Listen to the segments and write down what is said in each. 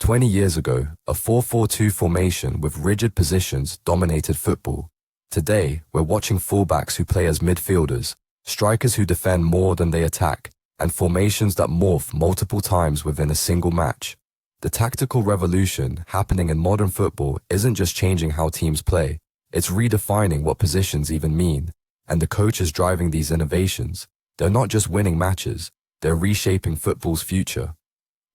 20 years ago, a 4-4-2 formation with rigid positions dominated football. Today, we're watching fullbacks who play as midfielders, strikers who defend more than they attack, and formations that morph multiple times within a single match. The tactical revolution happening in modern football isn't just changing how teams play, it's redefining what positions even mean. And the coaches driving these innovations, they're not just winning matches, they're reshaping football's future.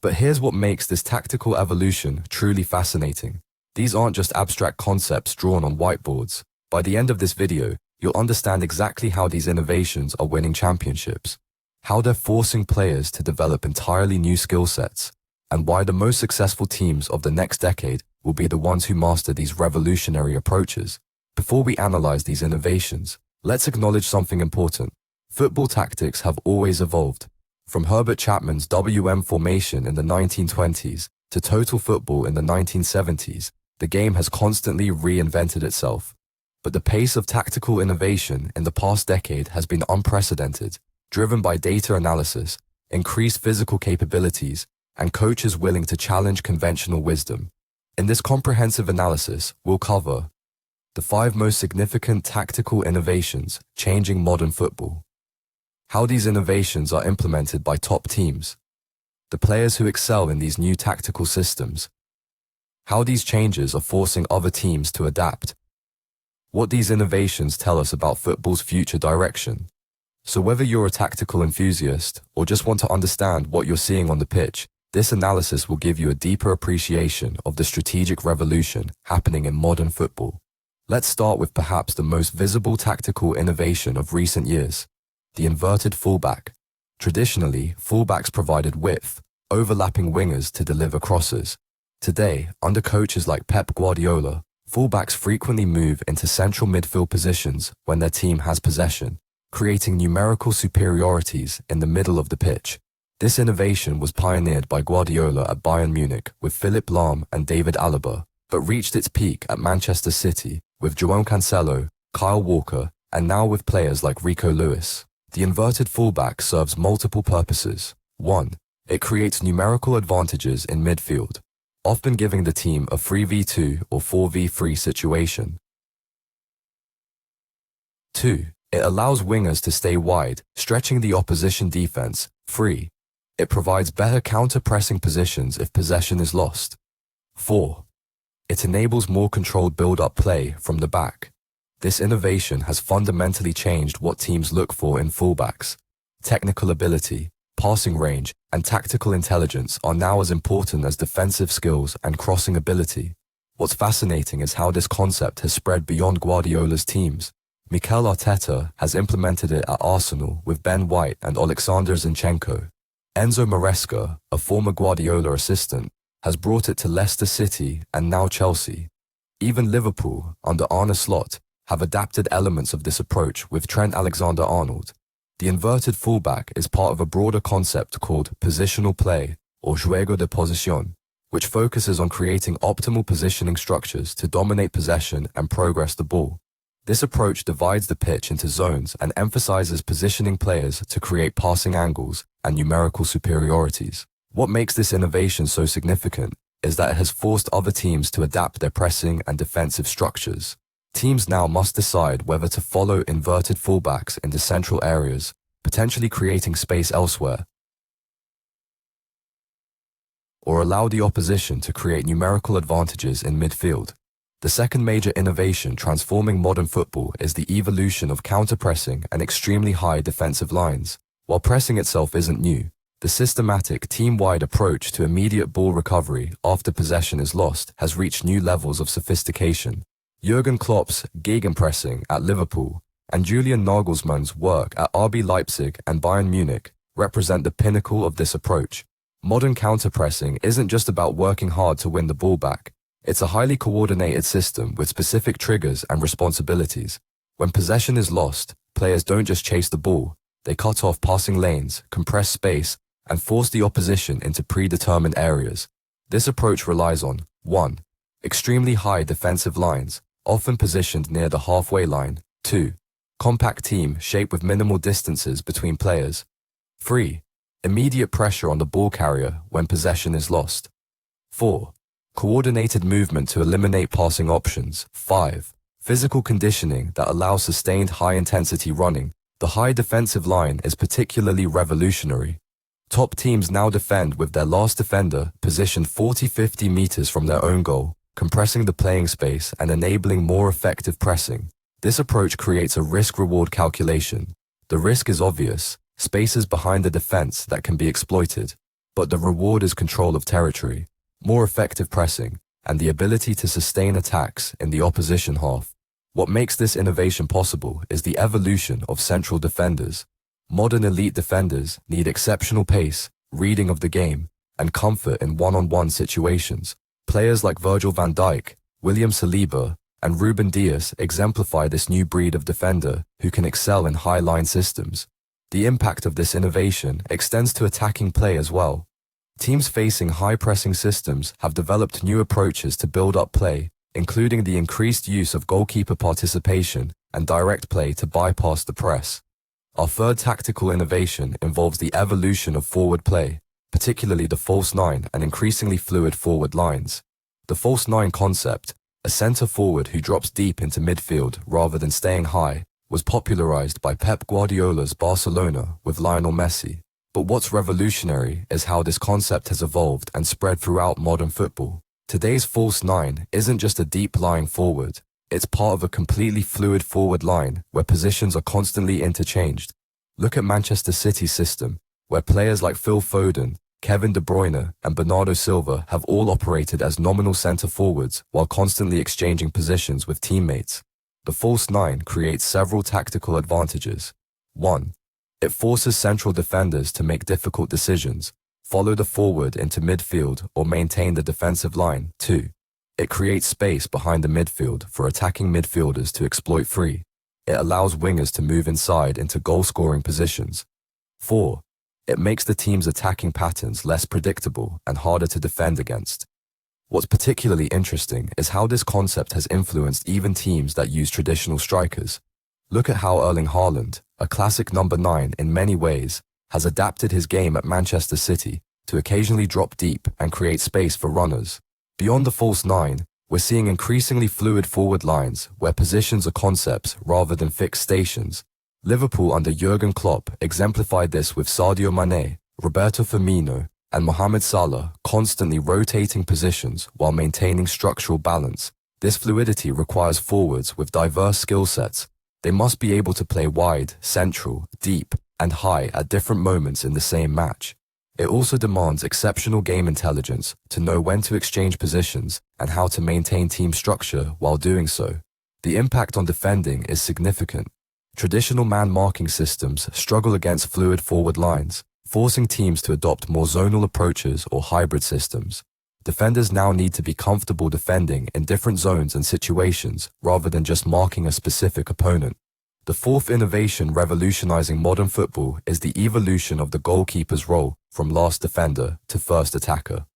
But here's what makes this tactical evolution truly fascinating. These aren't just abstract concepts drawn on whiteboards. By the end of this video, you'll understand exactly how these innovations are winning championships, how they're forcing players to develop entirely new skill sets, and why the most successful teams of the next decade will be the ones who master these revolutionary approaches. Before we analyze these innovations, let's acknowledge something important. Football tactics have always evolved. From Herbert Chapman's WM formation in the 1920s to total football in the 1970s, the game has constantly reinvented itself. But the pace of tactical innovation in the past decade has been unprecedented, driven by data analysis, increased physical capabilities, and coaches willing to challenge conventional wisdom. In this comprehensive analysis, we'll cover the 5 most significant tactical innovations changing modern football, how these innovations are implemented by top teams, the players who excel in these new tactical systems, how these changes are forcing other teams to adapt, what these innovations tell us about football's future direction. So whether you're a tactical enthusiast or just want to understand what you're seeing on the pitch, this analysis will give you a deeper appreciation of the strategic revolution happening in modern football. Let's start with perhaps the most visible tactical innovation of recent years, the inverted fullback. Traditionally, fullbacks provided width, overlapping wingers to deliver crosses. Today, under coaches like Pep Guardiola, fullbacks frequently move into central midfield positions when their team has possession, creating numerical superiorities in the middle of the pitch. This innovation was pioneered by Guardiola at Bayern Munich with Philipp Lahm and David Alaba, but reached its peak at Manchester City with João Cancelo, Kyle Walker, and now with players like Rico Lewis. The inverted fullback serves multiple purposes. 1. It creates numerical advantages in midfield, often giving the team a 3v2 or 4v3 situation. 2. It allows wingers to stay wide, stretching the opposition defense. 3. It provides better counter-pressing positions if possession is lost. 4. It enables more controlled build-up play from the back. This innovation has fundamentally changed what teams look for in fullbacks. Technical ability, passing range, and tactical intelligence are now as important as defensive skills and crossing ability. What's fascinating is how this concept has spread beyond Guardiola's teams. Mikel Arteta has implemented it at Arsenal with Ben White and Alexander Zinchenko. Enzo Maresca, a former Guardiola assistant, has brought it to Leicester City and now Chelsea. Even Liverpool, under Arne Slot, have adapted elements of this approach with Trent Alexander-Arnold. The inverted fullback is part of a broader concept called positional play, or juego de posición, which focuses on creating optimal positioning structures to dominate possession and progress the ball. This approach divides the pitch into zones and emphasizes positioning players to create passing angles and numerical superiorities. What makes this innovation so significant is that it has forced other teams to adapt their pressing and defensive structures. Teams now must decide whether to follow inverted fullbacks into central areas, potentially creating space elsewhere, or allow the opposition to create numerical advantages in midfield. The second major innovation transforming modern football is the evolution of counterpressing and extremely high defensive lines. While pressing itself isn't new, the systematic team-wide approach to immediate ball recovery after possession is lost has reached new levels of sophistication. Jurgen Klopp's gegenpressing at Liverpool and Julian Nagelsmann's work at RB Leipzig and Bayern Munich represent the pinnacle of this approach. Modern counterpressing isn't just about working hard to win the ball back. It's a highly coordinated system with specific triggers and responsibilities. When possession is lost, players don't just chase the ball, they cut off passing lanes, compress space, and force the opposition into predetermined areas. This approach relies on 1. Extremely high defensive lines, often positioned near the halfway line. 2. Compact team shaped with minimal distances between players. 3. Immediate pressure on the ball carrier when possession is lost. 4. Coordinated movement to eliminate passing options. 5. Physical conditioning that allows sustained high-intensity running. The high defensive line is particularly revolutionary. Top teams now defend with their last defender positioned 40-50 meters from their own goal, compressing the playing space and enabling more effective pressing. This approach creates a risk-reward calculation. The risk is obvious, spaces behind the defense that can be exploited, but the reward is control of territory, more effective pressing, and the ability to sustain attacks in the opposition half. What makes this innovation possible is the evolution of central defenders. Modern elite defenders need exceptional pace, reading of the game, and comfort in one-on-one situations. Players like Virgil van Dijk, William Saliba, and Ruben Dias exemplify this new breed of defender who can excel in high-line systems. The impact of this innovation extends to attacking play as well. Teams facing high-pressing systems have developed new approaches to build up play, including the increased use of goalkeeper participation and direct play to bypass the press. Our third tactical innovation involves the evolution of forward play, particularly the false nine and increasingly fluid forward lines. The false nine concept, a center forward who drops deep into midfield rather than staying high, was popularized by Pep Guardiola's Barcelona with Lionel Messi. But what's revolutionary is how this concept has evolved and spread throughout modern football. Today's false nine isn't just a deep-lying forward. It's part of a completely fluid forward line where positions are constantly interchanged. Look at Manchester City's system, where players like Phil Foden, Kevin De Bruyne, and Bernardo Silva have all operated as nominal center forwards while constantly exchanging positions with teammates. The false nine creates several tactical advantages. 1. It forces central defenders to make difficult decisions, follow the forward into midfield or maintain the defensive line. 2. It creates space behind the midfield for attacking midfielders to exploit free. It allows wingers to move inside into goal-scoring positions. 4. It makes the team's attacking patterns less predictable and harder to defend against. What's particularly interesting is how this concept has influenced even teams that use traditional strikers. Look at how Erling Haaland, a classic number 9 in many ways, has adapted his game at Manchester City to occasionally drop deep and create space for runners. Beyond the false nine, we're seeing increasingly fluid forward lines where positions are concepts rather than fixed stations. Liverpool under Jurgen Klopp exemplified this with Sadio Mane, Roberto Firmino, and Mohamed Salah constantly rotating positions while maintaining structural balance. This fluidity requires forwards with diverse skill sets. They must be able to play wide, central, deep, and high at different moments in the same match. It also demands exceptional game intelligence to know when to exchange positions and how to maintain team structure while doing so. The impact on defending is significant. Traditional man-marking systems struggle against fluid forward lines, forcing teams to adopt more zonal approaches or hybrid systems. Defenders now need to be comfortable defending in different zones and situations rather than just marking a specific opponent. The fourth innovation revolutionizing modern football is the evolution of the goalkeeper's role from last defender to first attacker.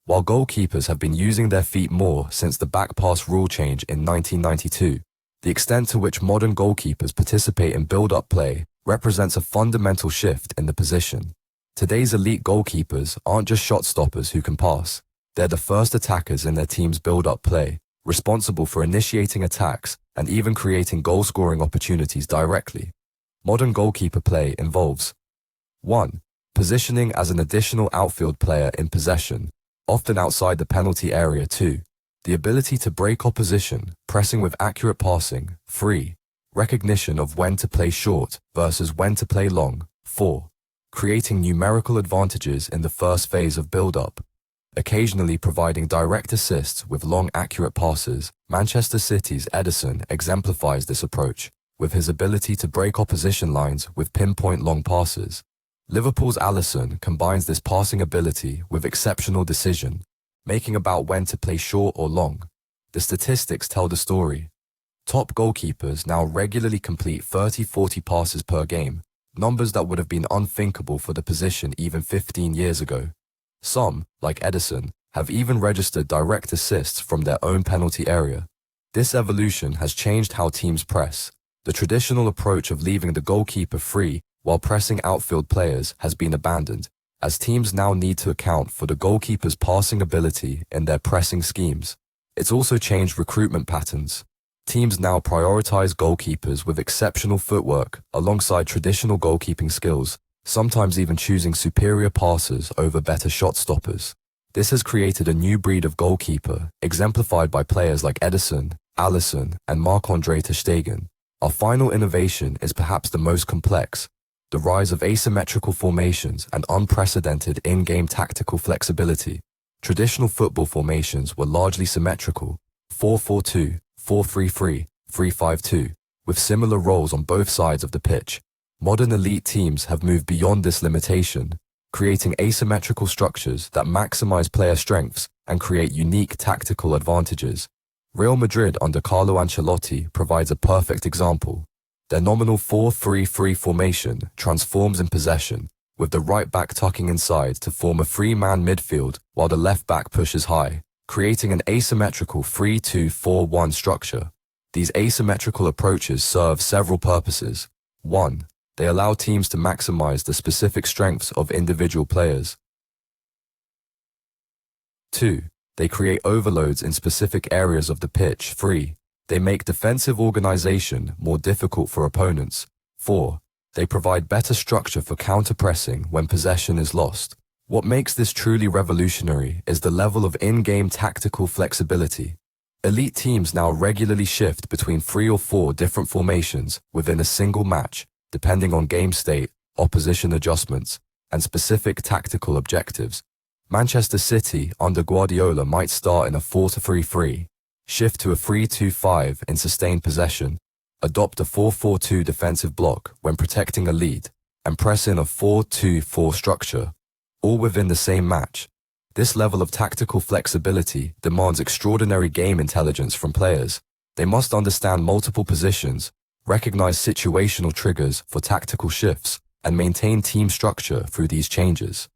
While goalkeepers have been using their feet more since the back pass rule change in 1992, the extent to which modern goalkeepers participate in build-up play represents a fundamental shift in the position. Today's elite goalkeepers aren't just shot stoppers who can pass. They're the first attackers in their team's build-up play, responsible for initiating attacks and even creating goal-scoring opportunities directly. Modern goalkeeper play involves 1. Positioning as an additional outfield player in possession, often outside the penalty area. 2. The ability to break opposition, pressing with accurate passing. 3. Recognition of when to play short versus when to play long. 4. Creating numerical advantages in the first phase of build-up. Occasionally providing direct assists with long accurate passes, Manchester City's Ederson exemplifies this approach, with his ability to break opposition lines with pinpoint long passes. Liverpool's Alisson combines this passing ability with exceptional decision, making about when to play short or long. The statistics tell the story. Top goalkeepers now regularly complete 30-40 passes per game, numbers that would have been unthinkable for the position even 15 years ago. Some, like Ederson, have even registered direct assists from their own penalty area. This evolution has changed how teams press. The traditional approach of leaving the goalkeeper free while pressing outfield players has been abandoned, as teams now need to account for the goalkeeper's passing ability in their pressing schemes. It's also changed recruitment patterns. Teams now prioritize goalkeepers with exceptional footwork alongside traditional goalkeeping skills, sometimes even choosing superior passers over better shot stoppers. This has created a new breed of goalkeeper, exemplified by players like Ederson, Alisson, and Marc-Andre ter Stegen. Our final innovation is perhaps the most complex: the rise of asymmetrical formations and unprecedented in-game tactical flexibility. Traditional football formations were largely symmetrical, 4-4-2, 4-3-3, 3-5-2, with similar roles on both sides of the pitch. Modern elite teams have moved beyond this limitation, creating asymmetrical structures that maximize player strengths and create unique tactical advantages. Real Madrid under Carlo Ancelotti provides a perfect example. Their nominal 4-3-3 formation transforms in possession, with the right back tucking inside to form a three-man midfield while the left back pushes high, creating an asymmetrical 3-2-4-1 structure. These asymmetrical approaches serve several purposes. 1. They allow teams to maximize the specific strengths of individual players. 2. They create overloads in specific areas of the pitch. 3. They make defensive organization more difficult for opponents. 4. They provide better structure for counterpressing when possession is lost. What makes this truly revolutionary is the level of in-game tactical flexibility. Elite teams now regularly shift between 3 or 4 different formations within a single match, depending on game state, opposition adjustments, and specific tactical objectives. Manchester City under Guardiola might start in a 4-3-3, shift to a 3-2-5 in sustained possession, adopt a 4-4-2 defensive block when protecting a lead, and press in a 4-2-4 structure, all within the same match. This level of tactical flexibility demands extraordinary game intelligence from players. They must understand multiple positions, recognize situational triggers for tactical shifts, and maintain team structure through these changes.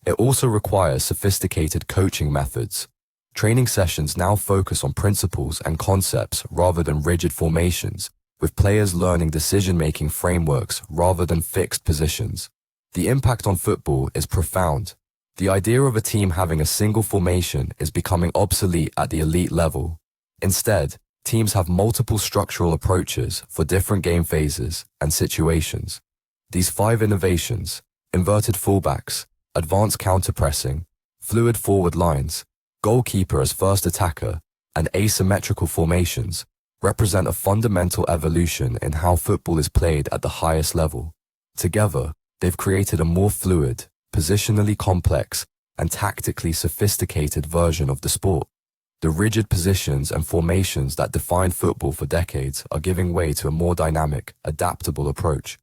It also requires sophisticated coaching methods. Training sessions now focus on principles and concepts rather than rigid formations, with players learning decision-making frameworks rather than fixed positions. The impact on football is profound. The idea of a team having a single formation is becoming obsolete at the elite level. Instead, teams have multiple structural approaches for different game phases and situations. These 5 innovations, inverted fullbacks, advanced counterpressing, fluid forward lines, goalkeeper as first attacker, and asymmetrical formations, represent a fundamental evolution in how football is played at the highest level. Together, they've created a more fluid, positionally complex, and tactically sophisticated version of the sport. The rigid positions and formations that defined football for decades are giving way to a more dynamic, adaptable approach.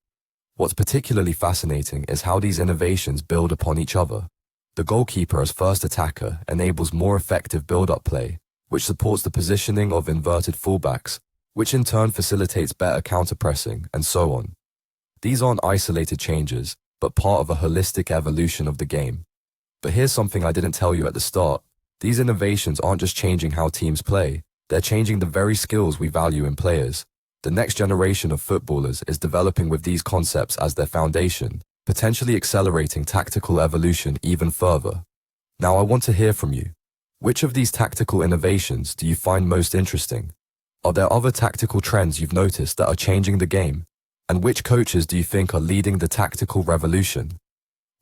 What's particularly fascinating is how these innovations build upon each other. The goalkeeper as first attacker enables more effective build-up play, which supports the positioning of inverted fullbacks, which in turn facilitates better counterpressing, and so on. These aren't isolated changes, but part of a holistic evolution of the game. But here's something I didn't tell you at the start. These innovations aren't just changing how teams play, they're changing the very skills we value in players. The next generation of footballers is developing with these concepts as their foundation, potentially accelerating tactical evolution even further. Now I want to hear from you. Which of these tactical innovations do you find most interesting? Are there other tactical trends you've noticed that are changing the game? And which coaches do you think are leading the tactical revolution?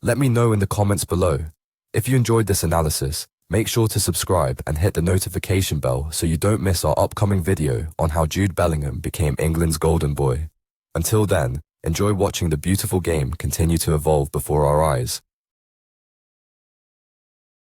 Let me know in the comments below. If you enjoyed this analysis, make sure to subscribe and hit the notification bell so you don't miss our upcoming video on how Jude Bellingham became England's golden boy. Until then, enjoy watching the beautiful game continue to evolve before our eyes.